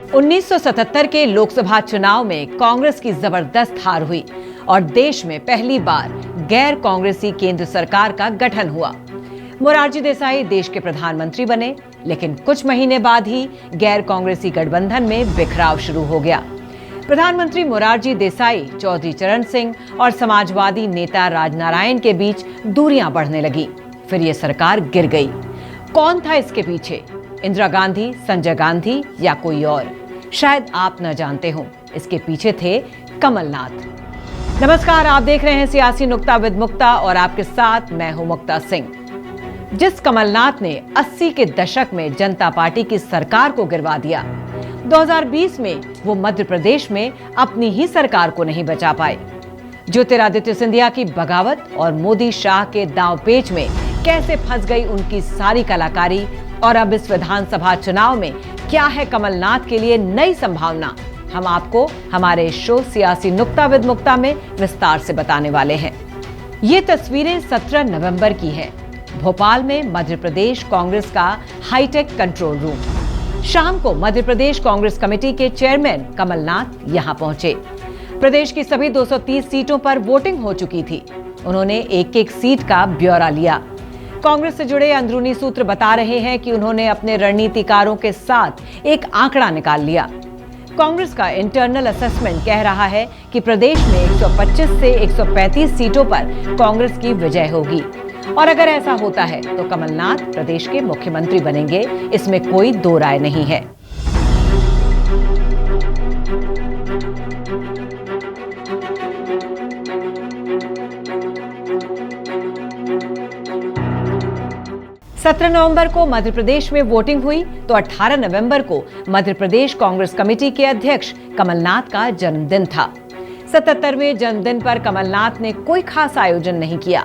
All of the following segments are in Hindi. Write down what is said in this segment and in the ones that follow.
1977 के लोकसभा चुनाव में कांग्रेस की जबरदस्त हार हुई और देश में पहली बार गैर कांग्रेसी केंद्र सरकार का गठन हुआ। मोरारजी देसाई देश के प्रधानमंत्री बने, लेकिन कुछ महीने बाद ही गैर कांग्रेसी गठबंधन में बिखराव शुरू हो गया। प्रधानमंत्री मोरारजी देसाई, चौधरी चरण सिंह और समाजवादी नेता राजनारायण के बीच दूरियां बढ़ने लगी। फिर यह सरकार गिर गई। कौन था इसके पीछे? इंदिरा गांधी, संजय गांधी या कोई और? शायद आप न जानते हो, इसके पीछे थे कमलनाथ। नमस्कार, आप देख रहे हैं सियासी नुक्ता विद मुक्ता और आपके साथ मैं हूं मुक्ता सिंह। जिस कमलनाथ ने 80 के दशक में जनता पार्टी की सरकार को गिरवा दिया, 2020 में वो मध्य प्रदेश में अपनी ही सरकार को नहीं बचा पाए। ज्योतिरादित्य सिंधिया की बगावत और मोदी शाह के दांवपेच में कैसे फंस गई उनकी सारी कलाकारी, और अब इस विधानसभा चुनाव में क्या है कमलनाथ के लिए नई संभावना, हम आपको हमारे शो सियासी नुक्ता विद मुक्ता में विस्तार से बताने वाले हैं। ये तस्वीरें 17 नवंबर की हैं। भोपाल में मध्य प्रदेश कांग्रेस का हाईटेक कंट्रोल रूम। शाम को मध्य प्रदेश कांग्रेस कमेटी के चेयरमैन कमलनाथ यहां पहुंचे। प्रदेश की सभी 230 सीटों पर वोटिंग हो चुकी थी। उन्होंने एक एक सीट का ब्यौरा लिया। कांग्रेस से जुड़े अंदरूनी सूत्र बता रहे हैं कि उन्होंने अपने रणनीतिकारों के साथ एक आंकड़ा निकाल लिया। कांग्रेस का इंटरनल असेसमेंट कह रहा है कि प्रदेश में 125 से 135 सीटों पर कांग्रेस की विजय होगी, और अगर ऐसा होता है तो कमलनाथ प्रदेश के मुख्यमंत्री बनेंगे, इसमें कोई दो राय नहीं है। सत्रह नवंबर को मध्य प्रदेश में वोटिंग हुई तो 18 नवंबर को मध्य प्रदेश कांग्रेस कमेटी के अध्यक्ष कमलनाथ का जन्मदिन था। 77वें जन्मदिन पर कमलनाथ ने कोई खास आयोजन नहीं किया।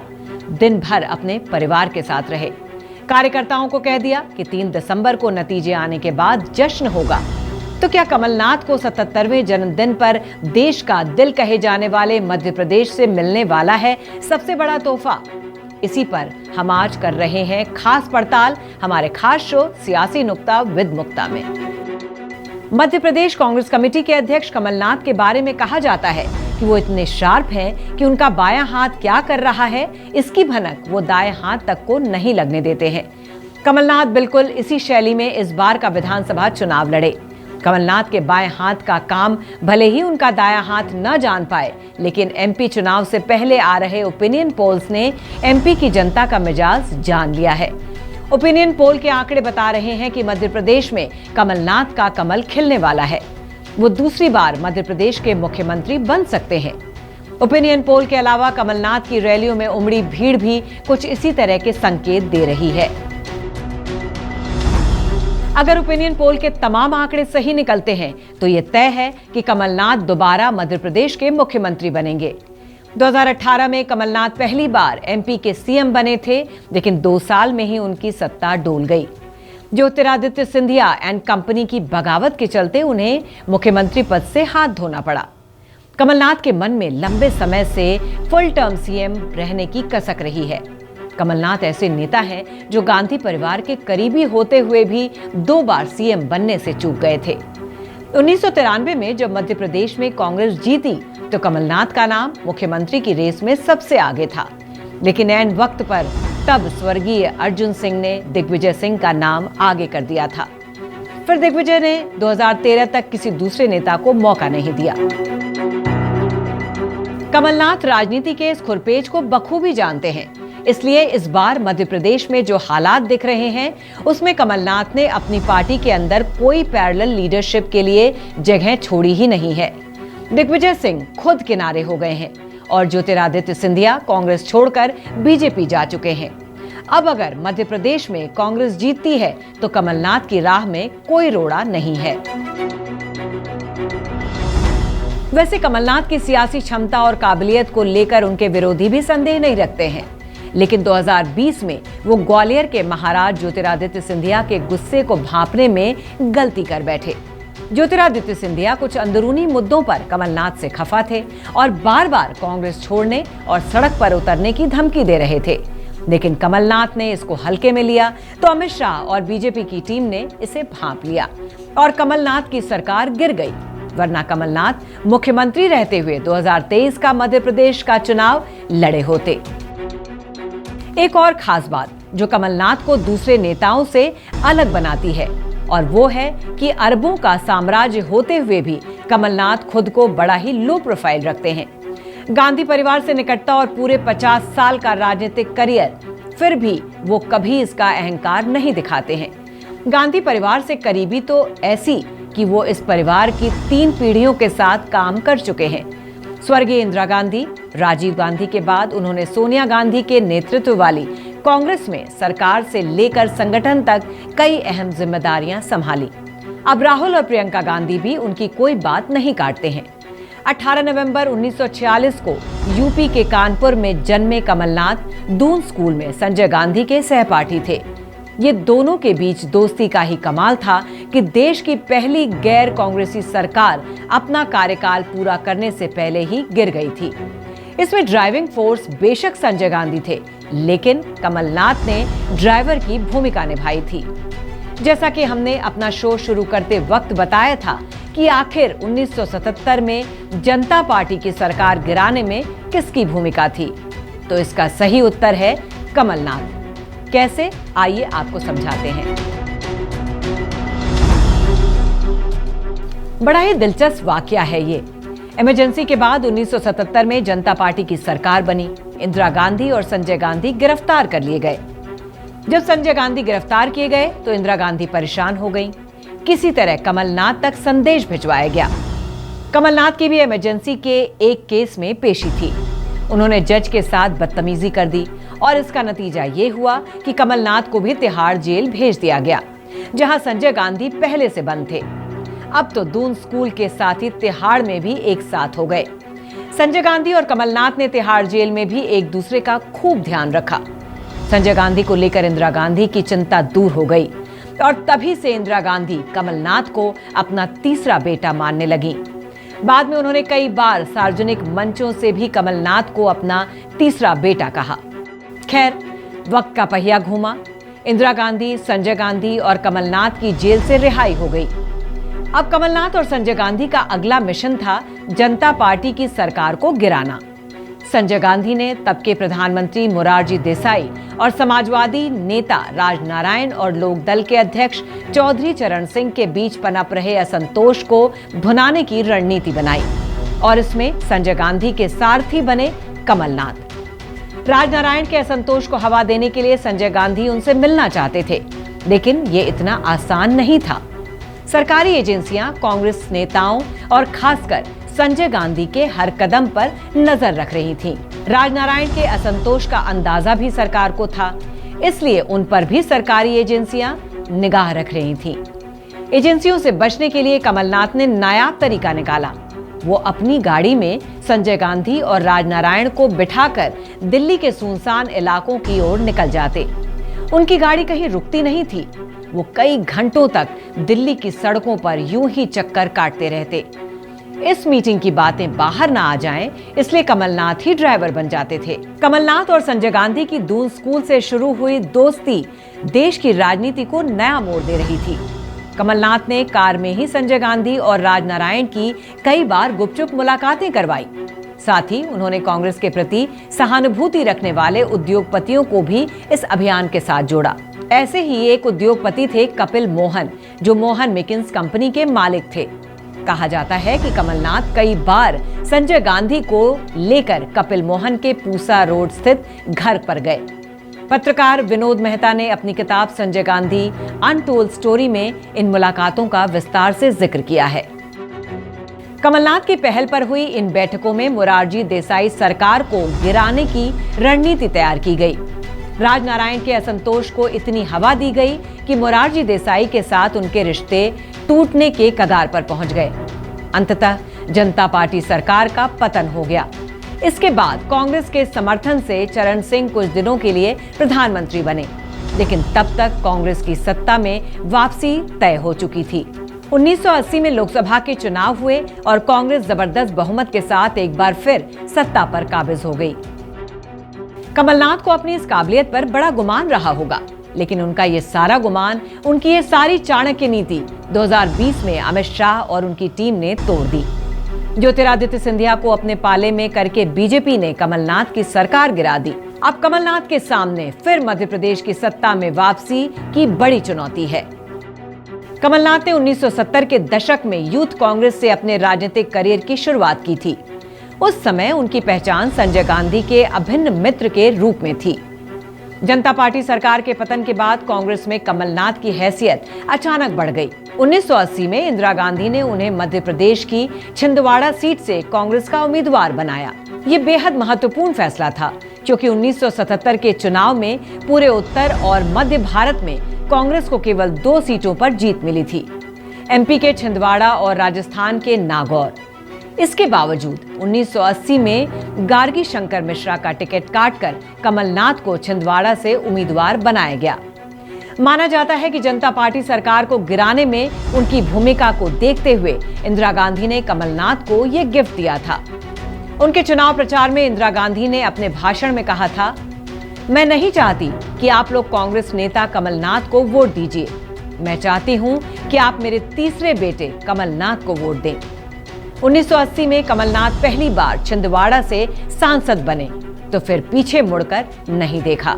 दिन भर अपने परिवार के साथ रहे। कार्यकर्ताओं को कह दिया कि 3 दिसंबर को नतीजे आने के बाद जश्न होगा। तो क्या कमलनाथ को 77वें जन्मदिन पर देश का दिल कहे जाने वाले मध्य प्रदेश से मिलने वाला है सबसे बड़ा तोहफा? इसी पर हम आज कर रहे हैं खास पड़ताल हमारे खास शो सियासी नुक्ता विद मुक्ता में। मध्य प्रदेश कांग्रेस कमेटी के अध्यक्ष कमलनाथ के बारे में कहा जाता है कि वो इतने शार्प हैं कि उनका बायां हाथ क्या कर रहा है इसकी भनक वो दाएं हाथ तक को नहीं लगने देते हैं। कमलनाथ बिल्कुल इसी शैली में इस बार का विधानसभा चुनाव लड़े। कमलनाथ के बाएं हाथ का काम भले ही उनका दायां हाथ न जान पाए, लेकिन एमपी चुनाव से पहले आ रहे ओपिनियन पोल्स ने एमपी की जनता का मिजाज जान लिया है। ओपिनियन पोल के आंकड़े बता रहे हैं कि मध्य प्रदेश में कमलनाथ का कमल खिलने वाला है। वो दूसरी बार मध्य प्रदेश के मुख्यमंत्री बन सकते हैं। ओपिनियन पोल के अलावा कमलनाथ की रैलियों में उमड़ी भीड़ भी कुछ इसी तरह के संकेत दे रही है। अगर ओपिनियन पोल के तमाम आंकड़े सही निकलते हैं तो यह तय है कि कमलनाथ दोबारा मध्य प्रदेश के मुख्यमंत्री बनेंगे। 2018 में कमलनाथ पहली बार एमपी के सीएम बने थे, लेकिन 2 साल में ही उनकी सत्ता डोल गई। ज्योतिरादित्य सिंधिया एंड कंपनी की बगावत के चलते उन्हें मुख्यमंत्री पद से हाथ धोना पड़ा। कमलनाथ के मन में लंबे समय से फुल टर्म सीएम रहने की कसक रही है। कमलनाथ ऐसे नेता हैं जो गांधी परिवार के करीबी होते हुए भी 2 बार सीएम बनने से चूक गए थे। 1993 में जब मध्य प्रदेश में कांग्रेस जीती तो कमलनाथ का नाम मुख्यमंत्री की रेस में सबसे आगे था, लेकिन ऐन वक्त पर तब स्वर्गीय अर्जुन सिंह ने दिग्विजय सिंह का नाम आगे कर दिया था। फिर दिग्विजय ने 2013 तक किसी दूसरे नेता को मौका नहीं दिया। कमलनाथ राजनीति के इस खुरपेच को बखूबी जानते हैं, इसलिए इस बार मध्य प्रदेश में जो हालात दिख रहे हैं उसमें कमलनाथ ने अपनी पार्टी के अंदर कोई पैरेलल लीडरशिप के लिए जगह छोड़ी ही नहीं है। दिग्विजय सिंह खुद किनारे हो गए हैं और ज्योतिरादित्य सिंधिया कांग्रेस छोड़कर बीजेपी जा चुके हैं। अब अगर मध्य प्रदेश में कांग्रेस जीतती है तो कमलनाथ की राह में कोई रोड़ा नहीं है। वैसे कमलनाथ की सियासी क्षमता और काबिलियत को लेकर उनके विरोधी भी संदेह नहीं रखते हैं, लेकिन 2020 में वो ग्वालियर के महाराज ज्योतिरादित्य सिंधिया के गुस्से को भांपने में गलती कर बैठे। ज्योतिरादित्य सिंधिया कुछ अंदरूनी मुद्दों पर कमलनाथ से खफा थे और बार बार कांग्रेस छोड़ने और सड़क पर उतरने की धमकी दे रहे थे। लेकिन कमलनाथ ने इसको हल्के में लिया तो अमित शाह और बीजेपी की टीम ने इसे भांप लिया और कमलनाथ की सरकार गिर गई। वरना कमलनाथ मुख्यमंत्री रहते हुए 2023 का मध्य प्रदेश का चुनाव लड़े होते। एक और खास बात जो कमलनाथ को दूसरे नेताओं से अलग बनाती है और वो है कि अरबों का साम्राज्य होते हुए भी कमलनाथ खुद को बड़ा ही लो प्रोफाइल रखते हैं। गांधी परिवार से निकटता और पूरे 50 साल का राजनीतिक करियर, फिर भी वो कभी इसका अहंकार नहीं दिखाते हैं। गांधी परिवार से करीबी तो ऐसी कि वो इस परिवार की 3 पीढ़ियों के साथ काम कर चुके हैं। स्वर्गीय इंदिरा गांधी, राजीव गांधी के बाद उन्होंने सोनिया गांधी के नेतृत्व वाली कांग्रेस में सरकार से लेकर संगठन तक कई अहम जिम्मेदारियां संभाली। अब राहुल और प्रियंका गांधी भी उनकी कोई बात नहीं काटते हैं। 18 नवंबर 1946 को यूपी के कानपुर में जन्मे कमलनाथ दून स्कूल में संजय गांधी के सहपाठी थे। ये दोनों के बीच दोस्ती का ही कमाल था कि देश की पहली गैर कांग्रेसी सरकार अपना कार्यकाल पूरा करने से पहले ही गिर गई थी। इसमें ड्राइविंग फोर्स बेशक संजय गांधी थे, लेकिन कमलनाथ ने ड्राइवर की भूमिका निभाई थी। जैसा कि हमने अपना शो शुरू करते वक्त बताया था कि आखिर 1977 में जनता पार्टी की सरकार गिराने में किसकी भूमिका थी, तो इसका सही उत्तर है कमलनाथ। कैसे, आइए आपको समझाते हैं। बड़ा ही दिलचस्प वाकया है ये। इमरजेंसी के बाद 1977 में जनता पार्टी की सरकार बनी। इंदिरा गांधी और संजय गांधी गिरफ्तार कर लिए गए। जब संजय गांधी गिरफ्तार किए गए तो इंदिरा गांधी परेशान हो गईं। किसी तरह कमलनाथ तक संदेश भिजवाया गया। कमलनाथ की भी इमरजेंसी के एक केस में पेशी थी। उन्होंने जज के साथ बदतमीजी कर दी और इसका नतीजा ये हुआ कि कमलनाथ को भी तिहाड़ जेल भेज दिया गया, जहां संजय गांधी पहले से बंद थे। अब तो दून स्कूल के साथ ही तिहाड़ में भी एक साथ हो गए। संजय गांधी और कमलनाथ ने तिहाड़ जेल में भी एक दूसरे का खूब ध्यान रखा। संजय गांधी को लेकर इंदिरा गांधी की चिंता दूर हो गई और तभी से इंदिरा गांधी कमलनाथ को अपना तीसरा बेटा मानने लगी। बाद में उन्होंने कई बार सार्वजनिक मंचों से भी कमलनाथ को अपना तीसरा बेटा कहा। खैर, वक्त का पहिया घूमा। इंदिरा गांधी, संजय गांधी और कमलनाथ की जेल से रिहाई हो गई। अब कमलनाथ और संजय गांधी का अगला मिशन था जनता पार्टी की सरकार को गिराना। संजय गांधी ने तब के प्रधानमंत्री मोरारजी देसाई और समाजवादी नेता राजनारायण और लोकदल के अध्यक्ष चौधरी चरण सिंह के बीच पनप रहे असंतोष को भुनाने की रणनीति बनाई और इसमें संजय गांधी के सारथी बने कमलनाथ। राजनारायण के असंतोष को हवा देने के लिए संजय गांधी उनसे मिलना चाहते थे, लेकिन ये इतना आसान नहीं था। सरकारी एजेंसियां कांग्रेस नेताओं और खासकर संजय गांधी के हर कदम पर नजर रख रही थीं। राजनारायण के असंतोष का अंदाजा भी सरकार को था, इसलिए उन पर भी सरकारी एजेंसियां निगाह रख रही थीं। एजेंसियों से बचने के लिए कमलनाथ ने नायाब तरीका निकाला। वो अपनी गाड़ी में संजय गांधी और राजनारायण को बिठाकर दिल्ली के सुनसान इलाकों की ओर निकल जाते। उनकी गाड़ी कहीं रुकती नहीं थी। वो कई घंटों तक दिल्ली की सड़कों पर यूं ही चक्कर काटते रहते। इस मीटिंग की बातें बाहर ना आ जाएं, इसलिए कमलनाथ ही ड्राइवर बन जाते थे। कमलनाथ और संजय गांधी की दून स्कूल से शुरू हुई दोस्ती देश की राजनीति को नया मोड़ दे रही थी। कमलनाथ ने कार में ही संजय गांधी और राजनारायण की कई बार गुपचुप मुलाकातें करवाई। साथ ही उन्होंने कांग्रेस के प्रति सहानुभूति रखने वाले उद्योगपतियों को भी इस अभियान के साथ जोड़ा। ऐसे ही एक उद्योगपति थे कपिल मोहन, जो मोहन मिकिन्स कंपनी के मालिक थे। कहा जाता है कि कमलनाथ कई बार संजय गांधी को लेकर कपिल मोहन के पूसा रोड स्थित घर पर गए। पत्रकार विनोद मेहता ने अपनी किताब संजय गांधी अनटोल्ड स्टोरी में इन मुलाकातों का विस्तार से जिक्र किया है। कमलनाथ की पहल पर हुई इन बैठकों में मोरारजी देसाई सरकार को गिराने की रणनीति तैयार की गई। राजनारायण के असंतोष को इतनी हवा दी गई कि मोरारजी देसाई के साथ उनके रिश्ते टूटने के कगार पर पहुंच गए। अंततः जनता पार्टी सरकार का पतन हो गया। इसके बाद कांग्रेस के समर्थन से चरण सिंह कुछ दिनों के लिए प्रधानमंत्री बने, लेकिन तब तक कांग्रेस की सत्ता में वापसी तय हो चुकी थी। 1980 में लोकसभा के चुनाव हुए और कांग्रेस जबरदस्त बहुमत के साथ एक बार फिर सत्ता पर काबिज हो गई। कमलनाथ को अपनी इस काबिलियत पर बड़ा गुमान रहा होगा, लेकिन उनका ये सारा गुमान, उनकी ये सारी चाणक्य नीति 2020 में अमित शाह और उनकी टीम ने तोड़ दी। ज्योतिरादित्य सिंधिया को अपने पाले में करके बीजेपी ने कमलनाथ की सरकार गिरा दी। अब कमलनाथ के सामने फिर मध्य प्रदेश की सत्ता में वापसी की बड़ी चुनौती है। कमलनाथ ने 1970 के दशक में यूथ कांग्रेस से अपने राजनीतिक करियर की शुरुआत की थी। उस समय उनकी पहचान संजय गांधी के अभिन्न मित्र के रूप में थी। जनता पार्टी सरकार के पतन के बाद कांग्रेस में कमलनाथ की हैसियत अचानक बढ़ गई। 1980 में इंदिरा गांधी ने उन्हें मध्य प्रदेश की छिंदवाड़ा सीट से कांग्रेस का उम्मीदवार बनाया। ये बेहद महत्वपूर्ण फैसला था, क्योंकि 1977 के चुनाव में पूरे उत्तर और मध्य भारत में कांग्रेस को केवल 2 सीटों पर जीत मिली थी, एमपी के छिंदवाड़ा और राजस्थान के नागौर। इसके बावजूद 1980 में गार्गी शंकर मिश्रा का टिकट काटकर कमलनाथ को छिंदवाड़ा से उम्मीदवार बनाया गया। माना जाता है कि जनता पार्टी सरकार को गिराने में उनकी भूमिका को देखते हुए इंदिरा गांधी ने कमलनाथ को यह गिफ्ट दिया था। उनके चुनाव प्रचार में इंदिरा गांधी ने अपने भाषण में कहा था, मैं नहीं चाहती कि आप लोग कांग्रेस नेता कमलनाथ को वोट दीजिए। मैं चाहती हूं कि आप मेरे तीसरे बेटे कमलनाथ को वोट दें। 1980 में कमलनाथ पहली बार छिंदवाड़ा से सांसद बने, तो फिर पीछे मुड़कर नहीं देखा।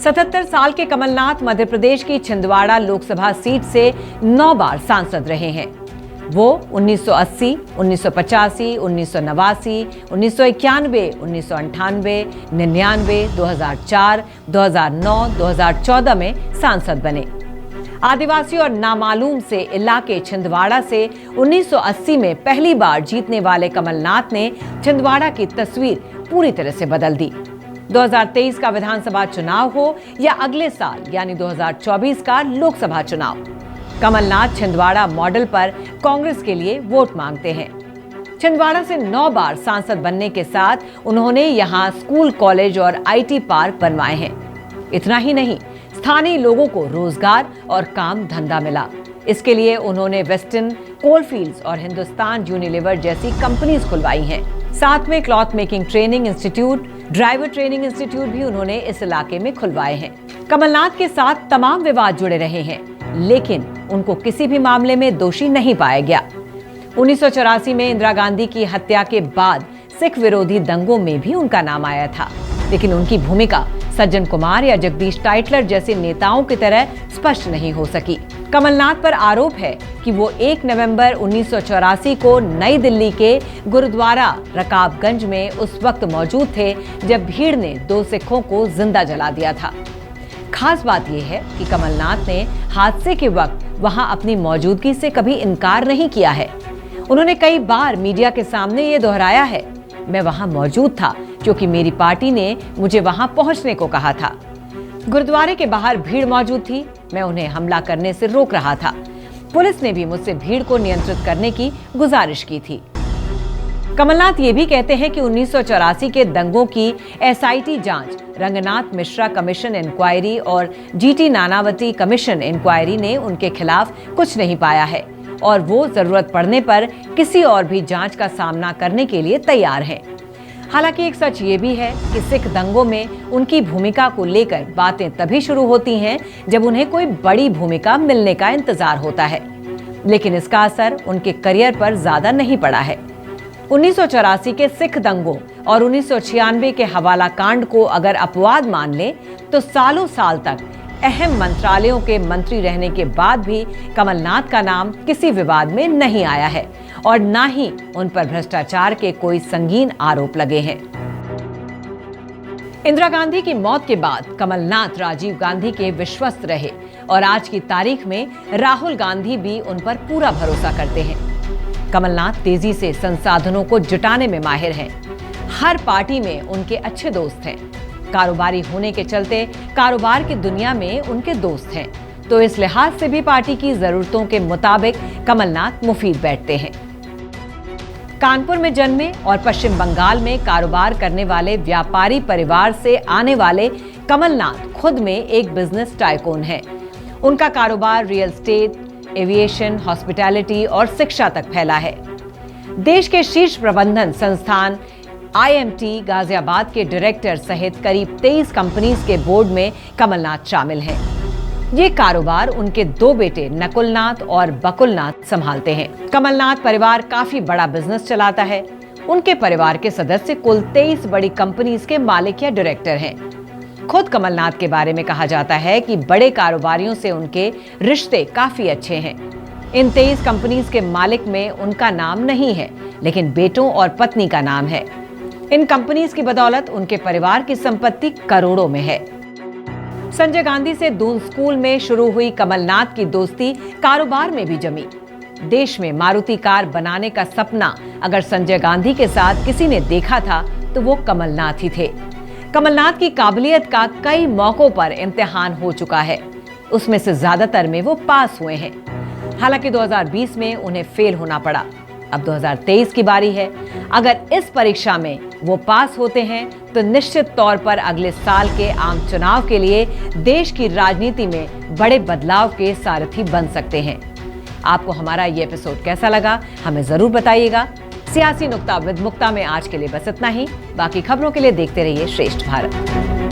77 साल के कमलनाथ मध्य प्रदेश की छिंदवाड़ा लोकसभा सीट से 9 बार सांसद रहे हैं। वो 1980, 1985, 1989, 1991, 1998, 99, 2004, 2009, 2014 में सांसद बने। आदिवासी और नामालूम से इलाके छिंदवाड़ा से 1980 में पहली बार जीतने वाले कमलनाथ ने छिंदवाड़ा की तस्वीर पूरी तरह से बदल दी। 2023 का विधानसभा चुनाव हो या अगले साल यानी 2024 का लोकसभा चुनाव, कमलनाथ छिंदवाड़ा मॉडल पर कांग्रेस के लिए वोट मांगते हैं। छिंदवाड़ा से 9 बार सांसद बनने के साथ उन्होंने यहां स्कूल, कॉलेज और आईटी पार्क बनवाए हैं। इतना ही नहीं, स्थानीय लोगों को रोजगार और काम धंधा मिला। इसके लिए उन्होंने वेस्टर्न कोलफील्ड्स और हिंदुस्तान यूनिलीवर जैसी कंपनीज खुलवाई हैं। साथ में cloth making training institute, driver training institute भी उन्होंने इस इलाके में खुलवाए हैं। कमलनाथ के साथ तमाम विवाद जुड़े रहे हैं, लेकिन उनको किसी भी मामले में दोषी नहीं पाया गया। 1984 में इंदिरा गांधी की हत्या के बाद सिख विरोधी दंगों में भी उनका नाम आया था, लेकिन उनकी भूमिका सज्जन कुमार या जगदीश टाइटलर जैसे नेताओं की तरह स्पष्ट नहीं हो सकी। कमलनाथ पर आरोप है कि वो 1 नवंबर 1984 को नई दिल्ली के गुरुद्वारा रकाबगंज में उस वक्त मौजूद थे जब भीड़ ने 2 सिखों को जिंदा जला दिया था। खास बात यह है कि कमलनाथ ने हादसे के वक्त वहां अपनी मौजूदगी से कभी इनकार नहीं किया है। उन्होंने कई बार मीडिया के सामने ये दोहराया है, मैं वहां मौजूद था क्योंकि मेरी पार्टी ने मुझे वहां पहुंचने को कहा था। गुरुद्वारे के बाहर भीड़ मौजूद थी, मैं उन्हें हमला करने से रोक रहा था। पुलिस ने भी मुझसे भीड़ को नियंत्रित करने की गुजारिश की थी। कमलनाथ ये भी कहते हैं कि 1984 के दंगों की एसआईटी जांच, रंगनाथ मिश्रा कमीशन इंक्वायरी और जीटी नानावती कमीशन इंक्वायरी ने उनके खिलाफ कुछ नहीं पाया है और वो जरूरत पड़ने पर किसी और भी जांच का सामना करने के लिए तैयार हैं। हालांकि एक सच ये भी है कि सिख दंगों में उनकी भूमिका को लेकर बातें तभी शुरू होती हैं जब उन्हें कोई बड़ी भूमिका मिलने का इंतजार होता है, लेकिन इसका असर उनके करियर पर ज्यादा नहीं पड़ा है। 1984 के सिख दंगों और 1996 के हवाला कांड को अगर अपवाद मान ले तो सालों साल तक अहम मंत्रालयों के मंत्री रहने के बाद भी कमलनाथ का नाम किसी विवाद में नहीं आया है और ना ही उन पर भ्रष्टाचार के कोई संगीन आरोप लगे हैं। इंदिरा गांधी की मौत के बाद कमलनाथ राजीव गांधी के विश्वस्त रहे और आज की तारीख में राहुल गांधी भी उन पर पूरा भरोसा करते हैं। कमलनाथ तेजी से संसाधनों को जुटाने में माहिर हैं। हर पार्टी में उनके अच्छे दोस्त हैं। कारोबारी होने के चलते कारोबार की दुनिया में उनके दोस्त हैं, तो इस लिहाज से भी पार्टी की जरूरतों के मुताबिक कमलनाथ मुफीद बैठते हैं। कानपुर में जन्मे और पश्चिम बंगाल में कारोबार करने वाले व्यापारी परिवार से आने वाले कमलनाथ खुद में एक बिजनेस टाइकून हैं। उनका कारोबार रियल एस्टेट, एविएशन, हॉस्पिटैलिटी और शिक्षा तक फैला है। देश के शीर्ष प्रबंधन संस्थान IMT गाजियाबाद के डायरेक्टर सहित करीब 23 कंपनीज के बोर्ड में कमलनाथ शामिल हैं। ये कारोबार उनके 2 बेटे नकुलनाथ और बकुलनाथ संभालते हैं। कमलनाथ परिवार काफी बड़ा बिजनेस चलाता है। उनके परिवार के सदस्य कुल 23 बड़ी कंपनीज के मालिक या डायरेक्टर हैं। खुद कमलनाथ के बारे में कहा जाता है कि बड़े कारोबारियों से उनके रिश्ते काफी अच्छे हैं। इन 23 कंपनीज के मालिक में उनका नाम नहीं है, लेकिन बेटों और पत्नी का नाम है। इन कंपनीज की बदौलत उनके परिवार की संपत्ति करोड़ों में है। संजय गांधी से दून स्कूल में शुरू हुई कमलनाथ की दोस्ती कारोबार में भी जमी। देश में मारुति कार बनाने का सपना अगर संजय गांधी के साथ किसी ने देखा था तो वो कमलनाथ ही थे। कमलनाथ की काबिलियत का कई मौकों पर इम्तिहान हो चुका है, उसमें से ज्यादातर में वो पास हुए हैं। हालांकि 2020 में उन्हें फेल होना पड़ा। अब 2023 की बारी है। अगर इस परीक्षा में वो पास होते हैं तो निश्चित तौर पर अगले साल के आम चुनाव के लिए देश की राजनीति में बड़े बदलाव के सारथी बन सकते हैं। आपको हमारा ये एपिसोड कैसा लगा हमें जरूर बताइएगा। सियासी नुक्ता विद मुक्ता में आज के लिए बस इतना ही। बाकी खबरों के लिए देखते रहिए श्रेष्ठ भारत।